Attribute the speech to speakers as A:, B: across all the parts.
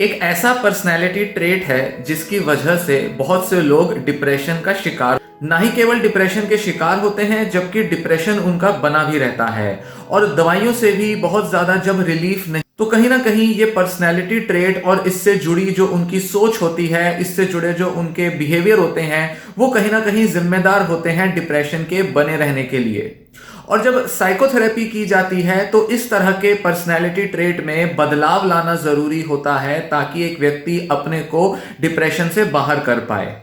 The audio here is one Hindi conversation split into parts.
A: एक ऐसा पर्सनैलिटी ट्रेट है जिसकी वजह से बहुत से लोग डिप्रेशन का शिकार, ना ही केवल डिप्रेशन के शिकार होते हैं जबकि डिप्रेशन उनका बना भी रहता है। और दवाइयों से भी बहुत ज्यादा जब रिलीफ नहीं, तो कहीं ना कहीं ये पर्सनैलिटी ट्रेट और इससे जुड़ी जो उनकी सोच होती है, इससे जुड़े जो उनके बिहेवियर होते हैं, वो कहीं ना कहीं जिम्मेदार होते हैं डिप्रेशन के बने रहने के लिए। और जब साइकोथेरेपी की जाती है तो इस तरह के पर्सनैलिटी ट्रेट में बदलाव लाना जरूरी होता है ताकि एक व्यक्ति अपने को डिप्रेशन से बाहर कर पाए।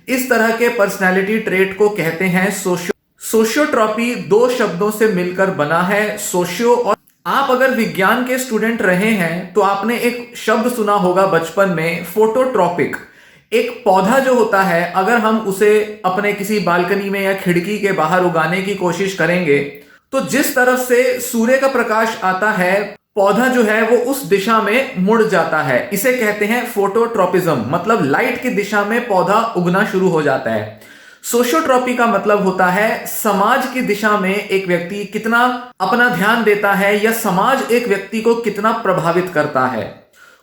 A: इस तरह के पर्सनैलिटी ट्रेट को कहते हैं सोशियोट्रॉपी। दो शब्दों से मिलकर बना है, सोशियो और। आप अगर विज्ञान के स्टूडेंट रहे हैं तो आपने एक शब्द सुना होगा बचपन में, फोटोट्रॉपिक। एक पौधा जो होता है, अगर हम उसे अपने किसी बालकनी में या खिड़की के बाहर उगाने की कोशिश करेंगे तो जिस तरफ से सूर्य का प्रकाश आता है, पौधा जो है वो उस दिशा में मुड़ जाता है। इसे कहते हैं फोटोट्रॉपिज्म, मतलब लाइट की दिशा में पौधा उगना शुरू हो जाता है। सोशियोट्रॉपी का मतलब होता है समाज की दिशा में एक व्यक्ति कितना अपना ध्यान देता है या समाज एक व्यक्ति को कितना प्रभावित करता है।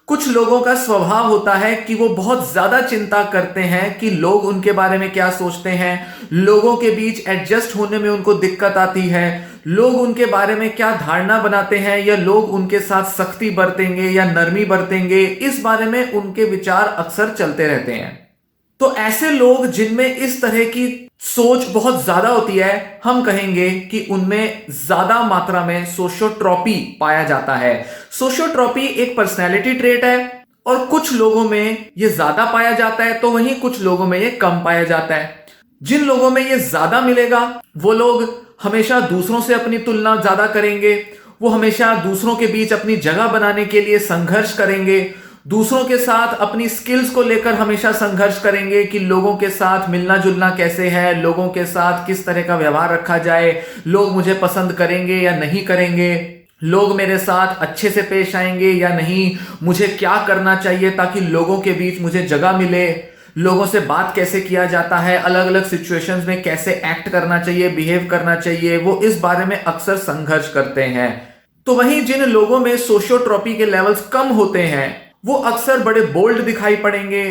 A: कुछ लोगों का स्वभाव होता है कि वो बहुत ज्यादा चिंता करते हैं कि लोग उनके बारे में क्या सोचते हैं, लोगों के बीच एडजस्ट होने में उनको दिक्कत आती है, लोग उनके बारे में क्या धारणा बनाते हैं या लोग उनके साथ सख्ती बरतेंगे या नरमी बरतेंगे, इस बारे में उनके विचार अक्सर चलते रहते हैं। तो ऐसे लोग जिनमें इस तरह की सोच बहुत ज्यादा होती है, हम कहेंगे कि उनमें ज्यादा मात्रा में सोशियोट्रॉपी पाया जाता है। सोशियोट्रॉपी एक पर्सनैलिटी ट्रेट है और कुछ लोगों में यह ज्यादा पाया जाता है तो वहीं कुछ लोगों में यह कम पाया जाता है। जिन लोगों में यह ज्यादा मिलेगा वो लोग हमेशा दूसरों से अपनी तुलना ज्यादा करेंगे, वो हमेशा दूसरों के बीच अपनी जगह बनाने के लिए संघर्ष करेंगे, दूसरों के साथ अपनी स्किल्स को लेकर हमेशा संघर्ष करेंगे कि लोगों के साथ मिलना जुलना कैसे है, लोगों के साथ किस तरह का व्यवहार रखा जाए, लोग मुझे पसंद करेंगे या नहीं करेंगे, लोग मेरे साथ अच्छे से पेश आएंगे या नहीं, मुझे क्या करना चाहिए ताकि लोगों के बीच मुझे जगह मिले, लोगों से बात कैसे किया जाता है, अलग अलग सिचुएशंस में कैसे एक्ट करना चाहिए, बिहेव करना चाहिए, वो इस बारे में अक्सर संघर्ष करते हैं। तो वहीं जिन लोगों में सोशियोट्रॉपी के लेवल्स कम होते हैं वो अक्सर बड़े बोल्ड दिखाई पड़ेंगे।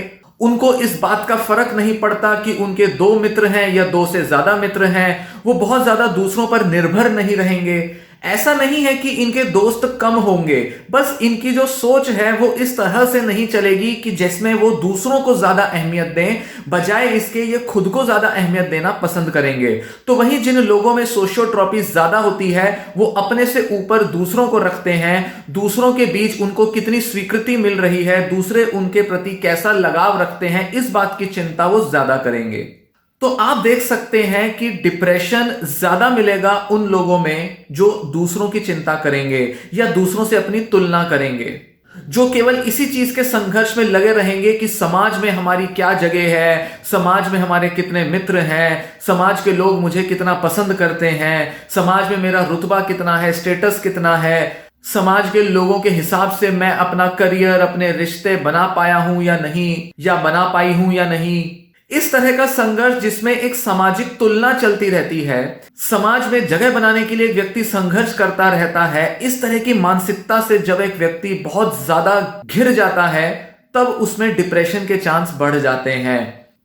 A: उनको इस बात का फर्क नहीं पड़ता कि उनके दो मित्र हैं या दो से ज्यादा मित्र हैं, वो बहुत ज्यादा दूसरों पर निर्भर नहीं रहेंगे। ऐसा नहीं है कि इनके दोस्त कम होंगे, बस इनकी जो सोच है वो इस तरह से नहीं चलेगी कि जिसमें वो दूसरों को ज्यादा अहमियत दें, बजाय इसके ये खुद को ज्यादा अहमियत देना पसंद करेंगे। तो वहीं जिन लोगों में सोशियोट्रॉपी ज्यादा होती है वो अपने से ऊपर दूसरों को रखते हैं, दूसरों के बीच उनको कितनी स्वीकृति मिल रही है, दूसरे उनके प्रति कैसा लगाव रखते हैं, इस बात की चिंता वो ज्यादा करेंगे। तो आप देख सकते हैं कि डिप्रेशन ज्यादा मिलेगा उन लोगों में जो दूसरों की चिंता करेंगे या दूसरों से अपनी तुलना करेंगे, जो केवल इसी चीज के संघर्ष में लगे रहेंगे कि समाज में हमारी क्या जगह है, समाज में हमारे कितने मित्र हैं, समाज के लोग मुझे कितना पसंद करते हैं, समाज में मेरा रुतबा कितना है, स्टेटस कितना है, समाज के लोगों के हिसाब से मैं अपना करियर, अपने रिश्ते बना पाया हूं या नहीं, या बना पाई हूं या नहीं। इस तरह का संघर्ष जिसमें एक सामाजिक तुलना चलती रहती है, समाज में जगह बनाने के लिए एक व्यक्ति संघर्ष करता रहता है। इस तरह की मानसिकता से जब एक व्यक्ति बहुत ज्यादा घिर जाता है तब उसमें डिप्रेशन के चांस बढ़ जाते हैं।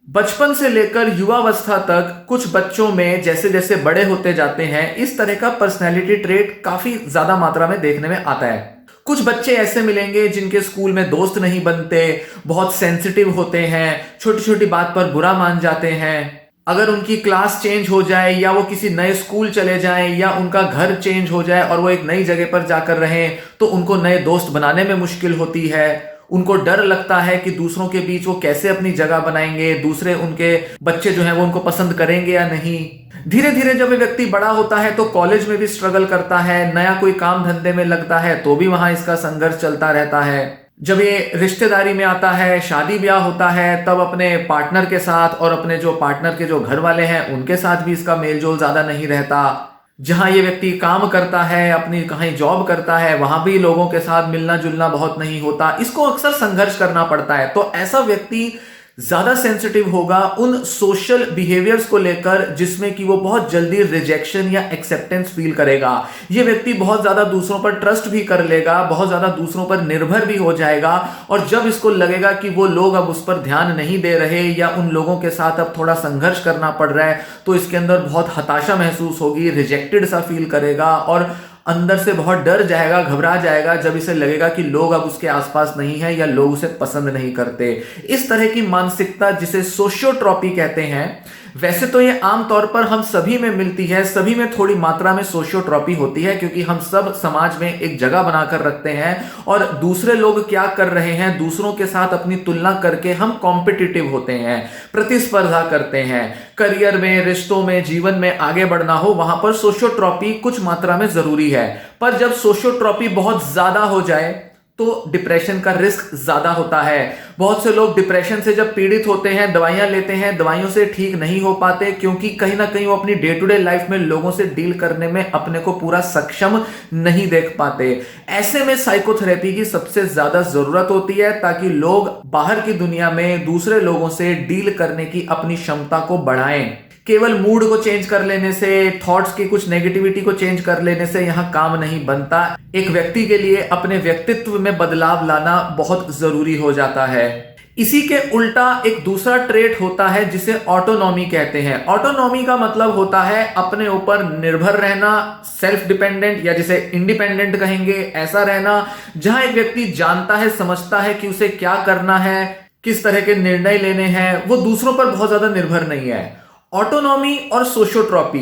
A: बचपन से लेकर युवावस्था तक कुछ बच्चों में जैसे जैसे बड़े होते जाते हैं इस तरह का पर्सनैलिटी ट्रेट काफी ज्यादा मात्रा में देखने में आता है। कुछ बच्चे ऐसे मिलेंगे जिनके स्कूल में दोस्त नहीं बनते, बहुत सेंसिटिव होते हैं, छोटी छोटी बात पर बुरा मान जाते हैं। अगर उनकी क्लास चेंज हो जाए या वो किसी नए स्कूल चले जाएं या उनका घर चेंज हो जाए और वो एक नई जगह पर जाकर रहें तो उनको नए दोस्त बनाने में मुश्किल होती है। उनको डर लगता है कि दूसरों के बीच वो कैसे अपनी जगह बनाएंगे, दूसरे उनके बच्चे जो हैं वो उनको पसंद करेंगे या नहीं। धीरे धीरे जब ये व्यक्ति बड़ा होता है तो कॉलेज में भी स्ट्रगल करता है, नया कोई काम धंधे में लगता है तो भी वहां इसका संघर्ष चलता रहता है। जब ये रिश्तेदारी में आता है, शादी ब्याह होता है, तब अपने पार्टनर के साथ और अपने जो पार्टनर के जो घर वाले हैं उनके साथ भी इसका मेलजोल ज्यादा नहीं रहता। जहां ये व्यक्ति काम करता है, अपनी कहीं जॉब करता है, वहां भी लोगों के साथ मिलना जुलना बहुत नहीं होता, इसको अक्सर संघर्ष करना पड़ता है। तो ऐसा व्यक्ति ज्यादा सेंसिटिव होगा उन सोशल बिहेवियर्स को लेकर जिसमें कि वो बहुत जल्दी रिजेक्शन या एक्सेप्टेंस फील करेगा। ये व्यक्ति बहुत ज्यादा दूसरों पर ट्रस्ट भी कर लेगा, बहुत ज्यादा दूसरों पर निर्भर भी हो जाएगा, और जब इसको लगेगा कि वो लोग अब उस पर ध्यान नहीं दे रहे या उन लोगों के साथ अब थोड़ा संघर्ष करना पड़ रहा है, तो इसके अंदर बहुत हताशा महसूस होगी, रिजेक्टेड सा फील करेगा और अंदर से बहुत डर जाएगा, घबरा जाएगा जब इसे लगेगा कि लोग अब उसके आसपास नहीं है या लोग उसे पसंद नहीं करते। इस तरह की मानसिकता जिसे सोशियोट्रॉपी कहते हैं, वैसे तो ये आमतौर पर हम सभी में मिलती है, सभी में थोड़ी मात्रा में सोशियोट्रॉपी होती है, क्योंकि हम सब समाज में एक जगह बनाकर रखते हैं और दूसरे लोग क्या कर रहे हैं दूसरों के साथ अपनी तुलना करके हम कॉम्पिटिटिव होते हैं, प्रतिस्पर्धा करते हैं। करियर में, रिश्तों में, जीवन में आगे बढ़ना हो, वहां पर सोशियोट्रॉपी कुछ मात्रा में जरूरी है। पर जब सोशियोट्रॉपी बहुत ज्यादा हो जाए तो डिप्रेशन का रिस्क ज्यादा होता है। बहुत से लोग डिप्रेशन से जब पीड़ित होते हैं, दवाइयां लेते हैं, दवाइयों से ठीक नहीं हो पाते, क्योंकि कहीं ना कहीं वो अपनी डे टू डे लाइफ में लोगों से डील करने में अपने को पूरा सक्षम नहीं देख पाते। ऐसे में साइकोथेरेपी की सबसे ज्यादा जरूरत होती है, ताकि लोग बाहर की दुनिया में दूसरे लोगों से डील करने की अपनी क्षमता को बढ़ाएं। केवल मूड को चेंज कर लेने से, थॉट्स की कुछ नेगेटिविटी को चेंज कर लेने से यहां काम नहीं बनता। एक व्यक्ति के लिए अपने व्यक्तित्व में बदलाव लाना बहुत जरूरी हो जाता है। इसी के उल्टा एक दूसरा ट्रेट होता है जिसे ऑटोनॉमी कहते हैं। ऑटोनॉमी का मतलब होता है अपने ऊपर निर्भर रहना, सेल्फ डिपेंडेंट, या जिसे इंडिपेंडेंट कहेंगे, ऐसा रहना जहां एक व्यक्ति जानता है, समझता है कि उसे क्या करना है, किस तरह के निर्णय लेने हैं, वो दूसरों पर बहुत ज्यादा निर्भर नहीं है। ऑटोनॉमी और सोशियोट्रॉपी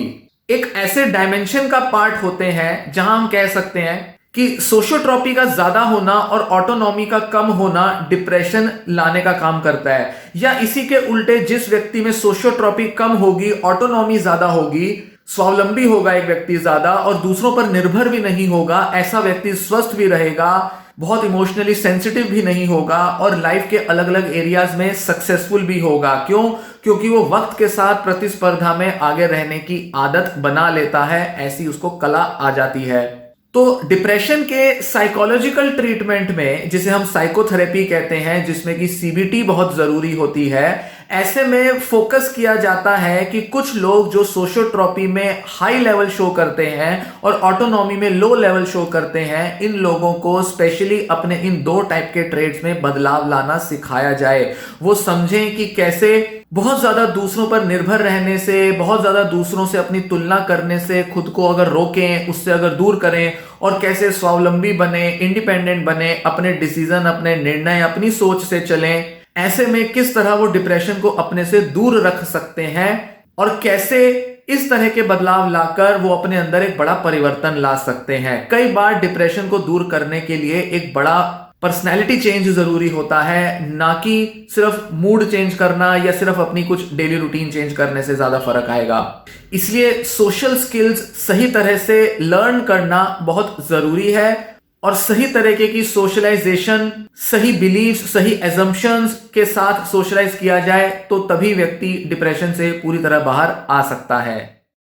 A: एक ऐसे डायमेंशन का पार्ट होते हैं जहां हम कह सकते हैं कि सोशियोट्रॉपी का ज्यादा होना और ऑटोनॉमी का कम होना डिप्रेशन लाने का काम करता है। या इसी के उल्टे, जिस व्यक्ति में सोशियोट्रॉपी कम होगी, ऑटोनॉमी ज्यादा होगी, स्वावलंबी होगा एक व्यक्ति ज्यादा और दूसरों पर निर्भर भी नहीं होगा, ऐसा व्यक्ति स्वस्थ भी रहेगा, बहुत इमोशनली सेंसिटिव भी नहीं होगा और लाइफ के अलग अलग एरियाज में सक्सेसफुल भी होगा। क्यों? क्योंकि वो वक्त के साथ प्रतिस्पर्धा में आगे रहने की आदत बना लेता है, ऐसी उसको कला आ जाती है। तो डिप्रेशन के साइकोलॉजिकल ट्रीटमेंट में, जिसे हम साइकोथेरेपी कहते हैं, जिसमें कि सीबीटी बहुत जरूरी होती है, ऐसे में फोकस किया जाता है कि कुछ लोग जो सोशियोट्रॉपी में हाई लेवल शो करते हैं और ऑटोनॉमी में लो लेवल शो करते हैं, इन लोगों को स्पेशली अपने इन दो टाइप के ट्रेड्स में बदलाव लाना सिखाया जाए। वो समझें कि कैसे बहुत ज्यादा दूसरों पर निर्भर रहने से, बहुत ज्यादा दूसरों से अपनी तुलना करने से खुद को अगर रोकें, उससे अगर दूर करें, और कैसे स्वावलंबी बने, इंडिपेंडेंट बने, अपने डिसीजन, अपने निर्णय, अपनी सोच से चलें। ऐसे में किस तरह वो डिप्रेशन को अपने से दूर रख सकते हैं और कैसे इस तरह के बदलाव लाकर वो अपने अंदर एक बड़ा परिवर्तन ला सकते हैं। कई बार डिप्रेशन को दूर करने के लिए एक बड़ा पर्सनैलिटी चेंज जरूरी होता है, ना कि सिर्फ मूड चेंज करना या सिर्फ अपनी कुछ डेली रूटीन चेंज करने से ज्यादा फर्क आएगा। इसलिए सोशल स्किल्स सही तरह से लर्न करना बहुत जरूरी है और सही तरीके की सोशलाइजेशन, सही बिलीव्स, सही एजम्पशंस के साथ सोशलाइज किया जाए तो तभी व्यक्ति डिप्रेशन से पूरी तरह बाहर आ सकता है।